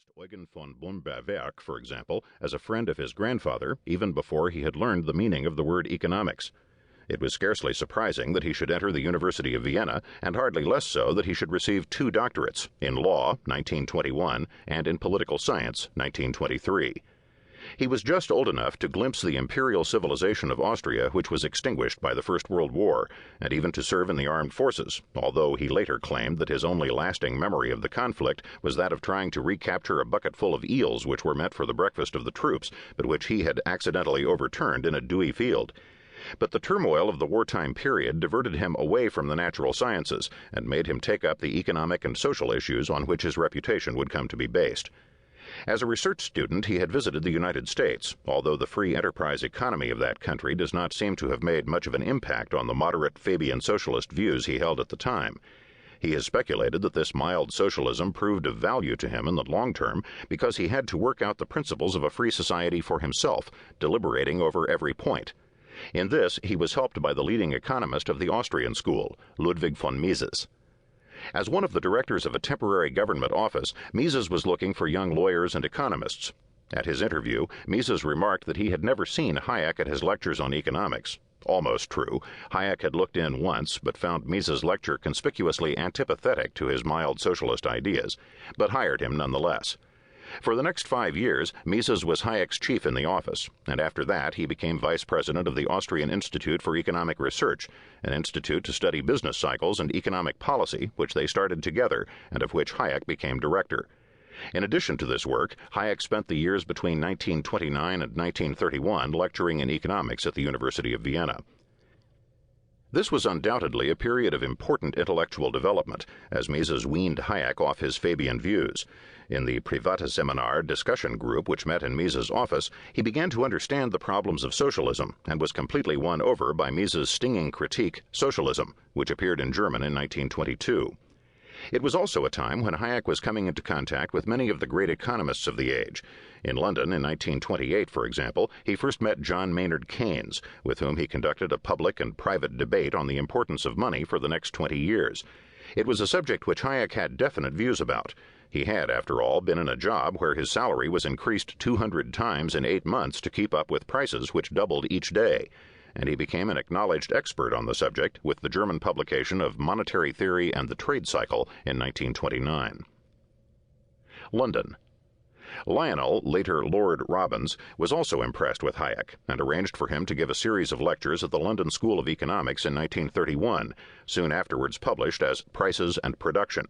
socialist Eugen von Bohm-Bawerk, for example, as a friend of his grandfather, even before he had learned the meaning of the word economics. It was scarcely surprising that he should enter the University of Vienna, and hardly less so that he should receive 2 doctorates, in law, 1921, and in political science, 1923. He was just old enough to glimpse the imperial civilization of Austria, which was extinguished by the First World War, and even to serve in the armed forces, although he later claimed that his only lasting memory of the conflict was that of trying to recapture a bucket full of eels which were meant for the breakfast of the troops, but which he had accidentally overturned in a dewy field. But the turmoil of the wartime period diverted him away from the natural sciences and made him take up the economic and social issues on which his reputation would come to be based. As a research student, he had visited the United States, although the free enterprise economy of that country does not seem to have made much of an impact on the moderate Fabian socialist views he held at the time. He has speculated that this mild socialism proved of value to him in the long term because he had to work out the principles of a free society for himself, deliberating over every point. In this, he was helped by the leading economist of the Austrian school, Ludwig von Mises. As one of the directors of a temporary government office, Mises was looking for young lawyers and economists. At his interview, Mises remarked that he had never seen Hayek at his lectures on economics. Almost true. Hayek had looked in once, but found Mises' lecture conspicuously antipathetic to his mild socialist ideas, but hired him nonetheless. For the next 5 years, Mises was Hayek's chief in the office, and after that he became vice president of the Austrian Institute for Economic Research, an institute to study business cycles and economic policy, which they started together, and of which Hayek became director. In addition to this work, Hayek spent the years between 1929 and 1931 lecturing in economics at the University of Vienna. This was undoubtedly a period of important intellectual development, as Mises weaned Hayek off his Fabian views. In the Private Seminar discussion group which met in Mises' office, he began to understand the problems of socialism and was completely won over by Mises' stinging critique, Socialism, which appeared in German in 1922. It was also a time when Hayek was coming into contact with many of the great economists of the age. In London in 1928, for example, he first met John Maynard Keynes, with whom he conducted a public and private debate on the importance of money for the next 20 years. It was a subject which Hayek had definite views about. He had, after all, been in a job where his salary was increased 200 times in 8 months to keep up with prices which doubled each day, and he became an acknowledged expert on the subject with the German publication of Monetary Theory and the Trade Cycle in 1929. London. Lionel, later Lord Robbins, was also impressed with Hayek and arranged for him to give a series of lectures at the London School of Economics in 1931, soon afterwards published as Prices and Production.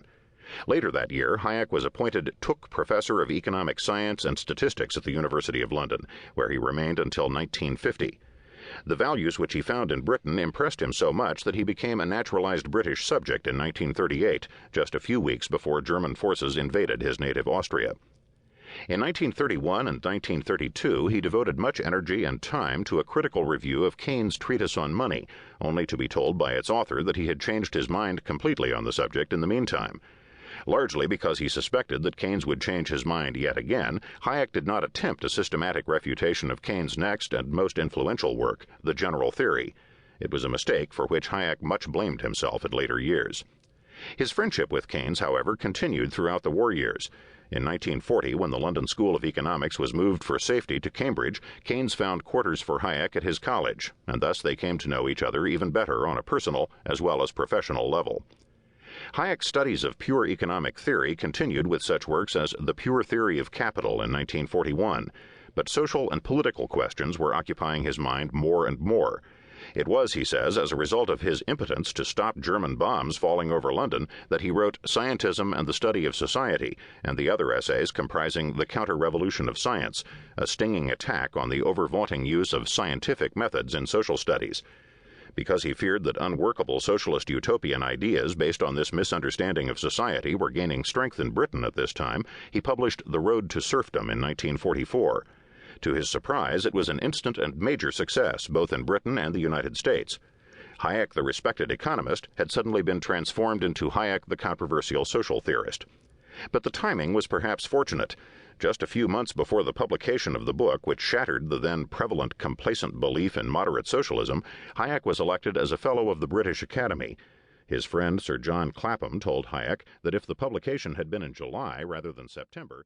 Later that year, Hayek was appointed Tooke Professor of Economic Science and Statistics at the University of London, where he remained until 1950. The values which he found in Britain impressed him so much that he became a naturalized British subject in 1938, just a few weeks before German forces invaded his native Austria. In 1931 and 1932, he devoted much energy and time to a critical review of Keynes' treatise on money, only to be told by its author that he had changed his mind completely on the subject in the meantime. Largely because he suspected that Keynes would change his mind yet again, Hayek did not attempt a systematic refutation of Keynes' next and most influential work, The General Theory. It was a mistake for which Hayek much blamed himself in later years. His friendship with Keynes, however, continued throughout the war years. In 1940, when the London School of Economics was moved for safety to Cambridge, Keynes found quarters for Hayek at his college, and thus they came to know each other even better on a personal as well as professional level. Hayek's studies of pure economic theory continued with such works as The Pure Theory of Capital in 1941, but social and political questions were occupying his mind more and more. It was, he says, as a result of his impotence to stop German bombs falling over London that he wrote Scientism and the Study of Society and the other essays comprising The Counter-Revolution of Science, a stinging attack on the over-vaunting use of scientific methods in social studies. Because he feared that unworkable socialist utopian ideas based on this misunderstanding of society were gaining strength in Britain at this time, he published The Road to Serfdom in 1944. To his surprise, it was an instant and major success both in Britain and the United States. Hayek, the respected economist, had suddenly been transformed into Hayek, the controversial social theorist. But the timing was perhaps fortunate. Just a few months before the publication of the book, which shattered the then prevalent complacent belief in moderate socialism, Hayek was elected as a Fellow of the British Academy. His friend Sir John Clapham told Hayek that if the publication had been in July rather than September,